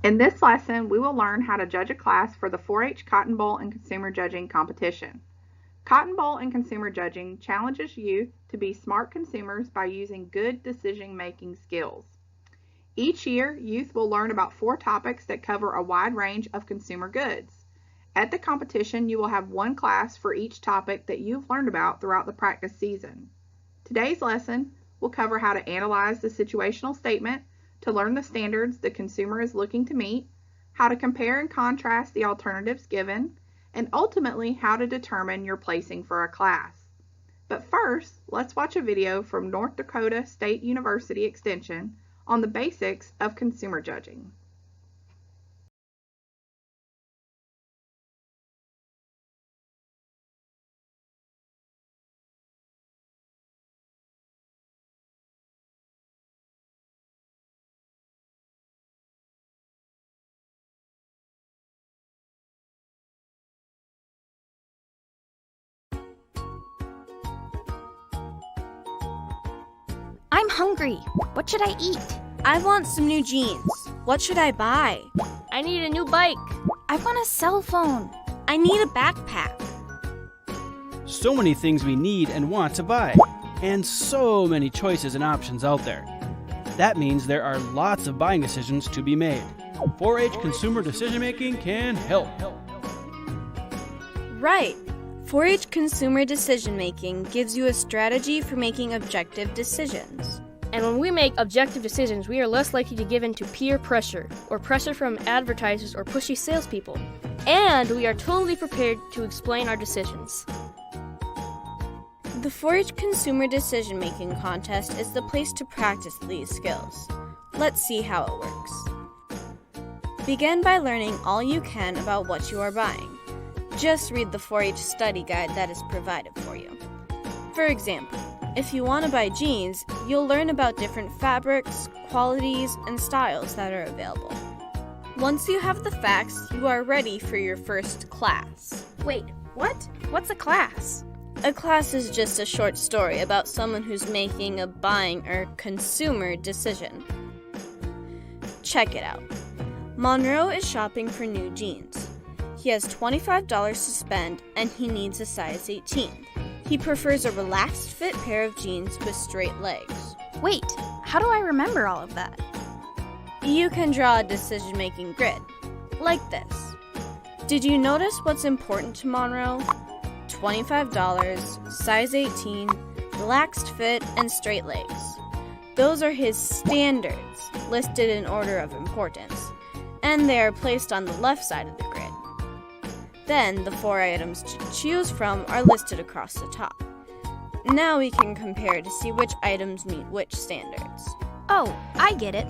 In this lesson, we will learn how to judge a class for the 4-H Cotton Boll and Consumer Judging competition. Cotton Boll and Consumer Judging challenges youth to be smart consumers by using good decision-making skills. Each year, youth will learn about 4 topics that cover a wide range of consumer goods. At the competition, you will have one class for each topic that you've learned about throughout the practice season. Today's lesson will cover how to analyze the situational statement to learn the standards the consumer is looking to meet, how to compare and contrast the alternatives given, and ultimately how to determine your placing for a class. But first, let's watch a video from North Dakota State University Extension on the basics of consumer judging. I'm hungry. What should I eat? I want some new jeans. What should I buy? I need a new bike. I want a cell phone. I need a backpack. So many things we need and want to buy, and so many choices and options out there. That means there are lots of buying decisions to be made. 4-H Consumer Decision Making can help. Right. 4-H Consumer Decision Making gives you a strategy for making objective decisions. And when we make objective decisions, we are less likely to give in to peer pressure or pressure from advertisers or pushy salespeople. And we are totally prepared to explain our decisions. The 4-H Consumer Decision Making Contest is the place to practice these skills. Let's see how it works. Begin by learning all you can about what you are buying. Just read the 4-H study guide that is provided for you. For example, if you want to buy jeans, you'll learn about different fabrics, qualities, and styles that are available. Once you have the facts, you are ready for your first class. Wait, what? What's a class? A class is just a short story about someone who's making a buying or consumer decision. Check it out. Monroe is shopping for new jeans. He has $25 to spend and he needs a size 18. He prefers a relaxed fit pair of jeans with straight legs. Wait, how do I remember all of that? You can draw a decision-making grid, like this. Did you notice what's important to Monroe? $25, size 18, relaxed fit, and straight legs. Those are his standards, listed in order of importance, and they are placed on the left side of the grid. Then, the 4 items to choose from are listed across the top. Now we can compare to see which items meet which standards. Oh, I get it.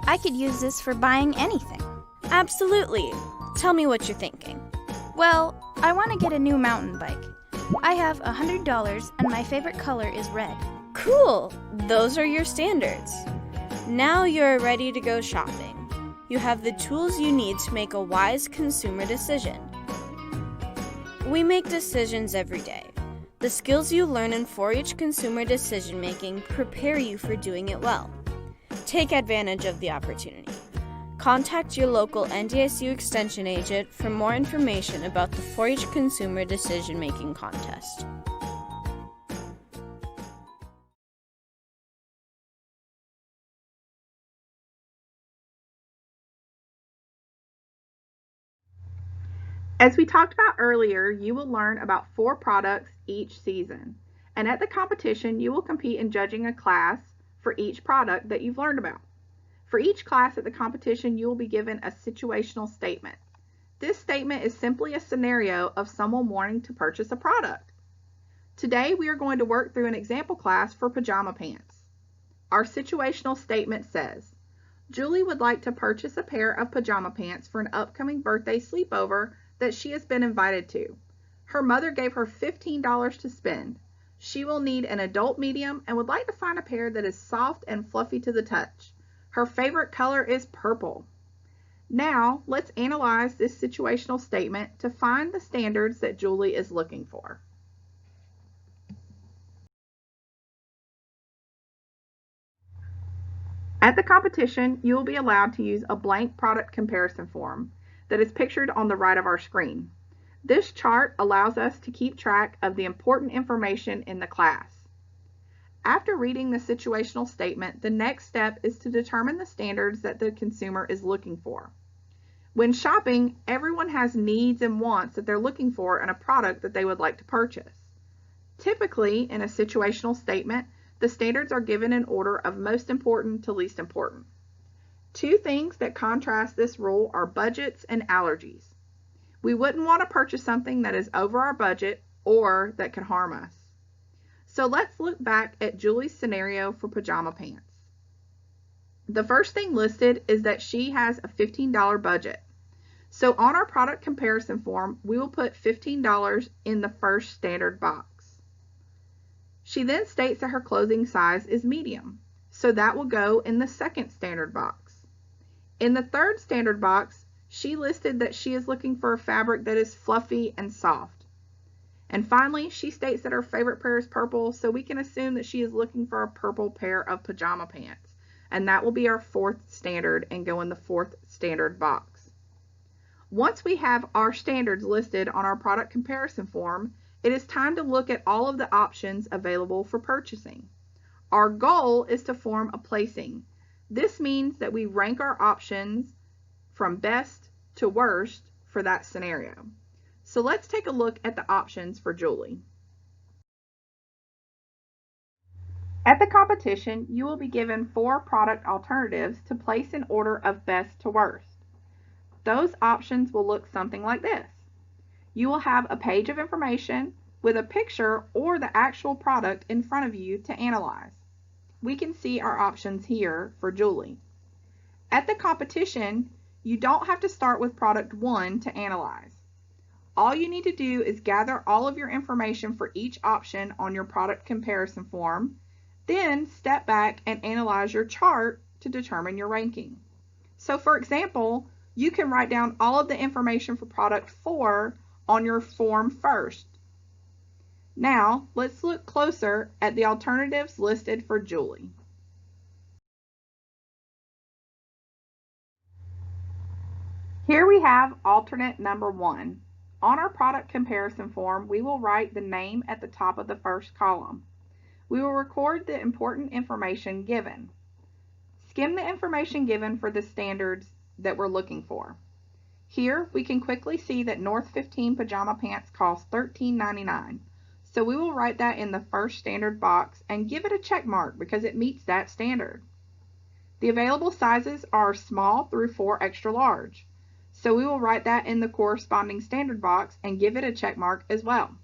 I could use this for buying anything. Absolutely. Tell me what you're thinking. Well, I want to get a new mountain bike. I have $100 and my favorite color is red. Cool! Those are your standards. Now you're ready to go shopping. You have the tools you need to make a wise consumer decision. We make decisions every day. The skills you learn in 4-H consumer decision making prepare you for doing it well. Take advantage of the opportunity. Contact your local NDSU Extension agent for more information about the 4-H Consumer Decision Making Contest. As we talked about earlier, you will learn about 4 products each season. And at the competition, you will compete in judging a class for each product that you've learned about. For each class at the competition, you will be given a situational statement. This statement is simply a scenario of someone wanting to purchase a product. Today, we are going to work through an example class for pajama pants. Our situational statement says, Julie would like to purchase a pair of pajama pants for an upcoming birthday sleepover that she has been invited to. Her mother gave her $15 to spend. She will need an adult medium and would like to find a pair that is soft and fluffy to the touch. Her favorite color is purple. Now, let's analyze this situational statement to find the standards that Julie is looking for. At the competition, you will be allowed to use a blank product comparison form that is pictured on the right of our screen. This chart allows us to keep track of the important information in the class. After reading the situational statement, the next step is to determine the standards that the consumer is looking for. When shopping, everyone has needs and wants that they're looking for in a product that they would like to purchase. Typically, in a situational statement, the standards are given in order of most important to least important. Two things that contrast this rule are budgets and allergies. We wouldn't want to purchase something that is over our budget or that could harm us. So let's look back at Julie's scenario for pajama pants. The first thing listed is that she has a $15 budget. So on our product comparison form, we will put $15 in the first standard box. She then states that her clothing size is medium, so that will go in the second standard box. In the third standard box, she listed that she is looking for a fabric that is fluffy and soft. And finally, she states that her favorite pair is purple, so we can assume that she is looking for a purple pair of pajama pants. And that will be our fourth standard and go in the fourth standard box. Once we have our standards listed on our product comparison form, it is time to look at all of the options available for purchasing. Our goal is to form a placing. This means that we rank our options from best to worst for that scenario. So let's take a look at the options for Julie. At the competition, you will be given 4 product alternatives to place in order of best to worst. Those options will look something like this. You will have a page of information with a picture or the actual product in front of you to analyze. We can see our options here for Julie. At the competition, you don't have to start with product 1 to analyze. All you need to do is gather all of your information for each option on your product comparison form, then step back and analyze your chart to determine your ranking. So for example, you can write down all of the information for product 4 on your form first. Now, let's look closer at the alternatives listed for Julie. Here we have alternate number 1. On our product comparison form, we will write the name at the top of the first column. We will record the important information given. Skim the information given for the standards that we're looking for. Here, we can quickly see that North 15 pajama pants cost $13.99. So we will write that in the first standard box and give it a check mark because it meets that standard. The available sizes are small through 4 extra large. So we will write that in the corresponding standard box and give it a check mark as well.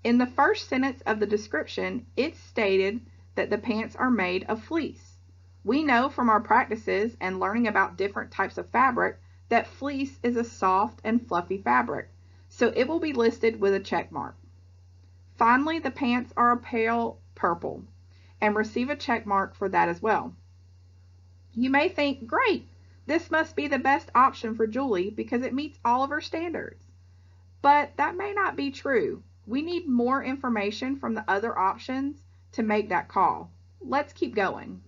In the first sentence of the description, it's stated that the pants are made of fleece. We know from our practices and learning about different types of fabric that fleece is a soft and fluffy fabric, so it will be listed with a check mark. Finally, the pants are a pale purple and receive a check mark for that as well. You may think, great, this must be the best option for Julie because it meets all of her standards. But that may not be true. We need more information from the other options to make that call. Let's keep going.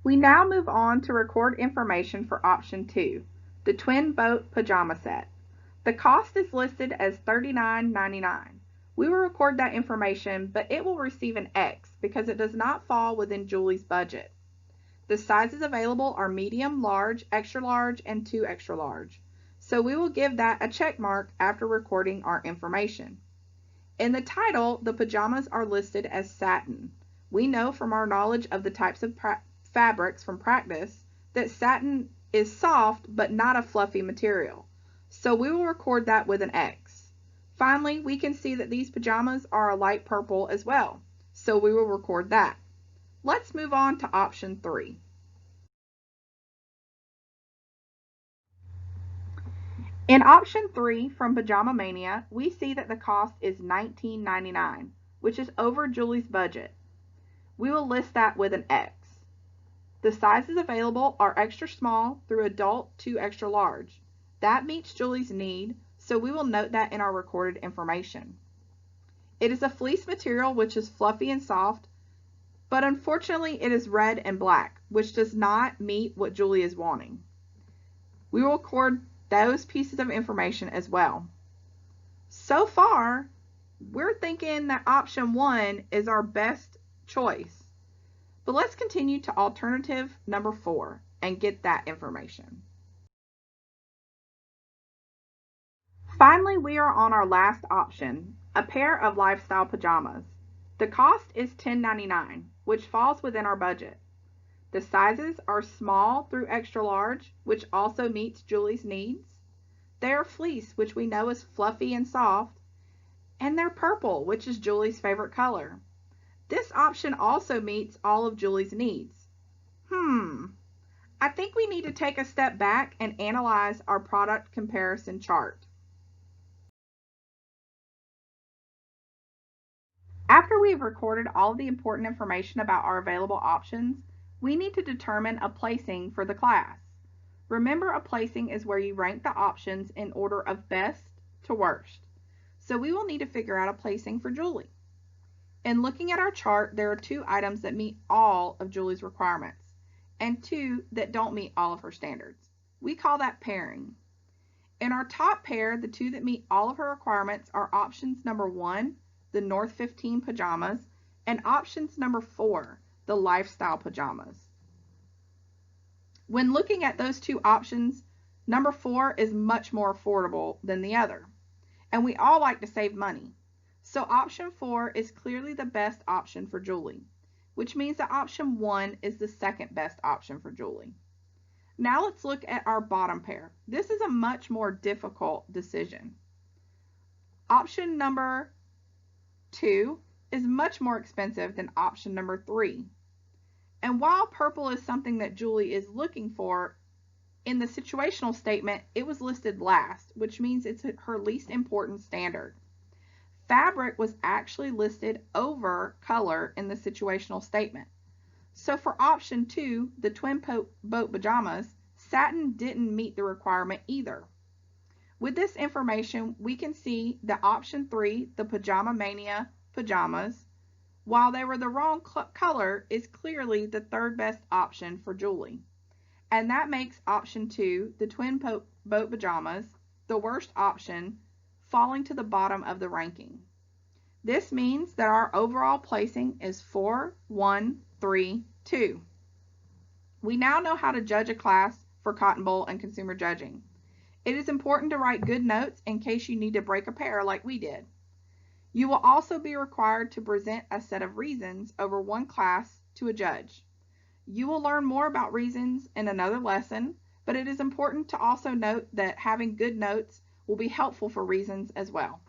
We now move on to record information for option 2, the twin boat pajama set. The cost is listed as $39.99. We will record that information, but it will receive an X because it does not fall within Julie's budget. The sizes available are medium, large, extra large, and 2 extra large. So we will give that a check mark after recording our information. In the title, the pajamas are listed as satin. We know from our knowledge of the types of fabrics from practice that satin is soft but not a fluffy material. So we will record that with an X. Finally, we can see that these pajamas are a light purple as well. So we will record that. Let's move on to option 3. In option 3 from Pajama Mania, we see that the cost is $19.99, which is over Julie's budget. We will list that with an X. The sizes available are extra small through adult to extra large. That meets Julie's need, so we will note that in our recorded information. It is a fleece material which is fluffy and soft, but unfortunately it is red and black, which does not meet what Julie is wanting. We will record those pieces of information as well. So far, we're thinking that option 1 is our best choice. But let's continue to alternative number 4 and get that information. Finally, we are on our last option, a pair of lifestyle pajamas. The cost is $10.99, which falls within our budget. The sizes are small through extra large, which also meets Julie's needs. They are fleece, which we know is fluffy and soft, and they're purple, which is Julie's favorite color. This option also meets all of Julie's needs. I think we need to take a step back and analyze our product comparison chart. After we've recorded all of the important information about our available options, we need to determine a placing for the class. Remember, a placing is where you rank the options in order of best to worst. So we will need to figure out a placing for Julie. In looking at our chart, there are 2 items that meet all of Julie's requirements and 2 that don't meet all of her standards. We call that pairing. In our top pair, the 2 that meet all of her requirements are options number 1, the North 15 pajamas, and options number 4, the lifestyle pajamas. When looking at those 2 options, number 4 is much more affordable than the other, and we all like to save money. So option 4 is clearly the best option for Julie, which means that option 1 is the second best option for Julie. Now let's look at our bottom pair. This is a much more difficult decision. Option number 2 is much more expensive than option number 3. And while purple is something that Julie is looking for, in the situational statement, it was listed last, which means it's her least important standard. Fabric was actually listed over color in the situational statement. So for option 2, the twin boat pajamas, satin didn't meet the requirement either. With this information, we can see that option 3, the Pajama Mania pajamas, while they were the wrong color, is clearly the third best option for Julie. And that makes option 2, the twin boat pajamas, the worst option, falling to the bottom of the ranking. This means that our overall placing is 4, 1, 3, 2. We now know how to judge a class for Cotton Boll and consumer judging. It is important to write good notes in case you need to break a pair like we did. You will also be required to present a set of reasons over one class to a judge. You will learn more about reasons in another lesson, but it is important to also note that having good notes will be helpful for reasons as well.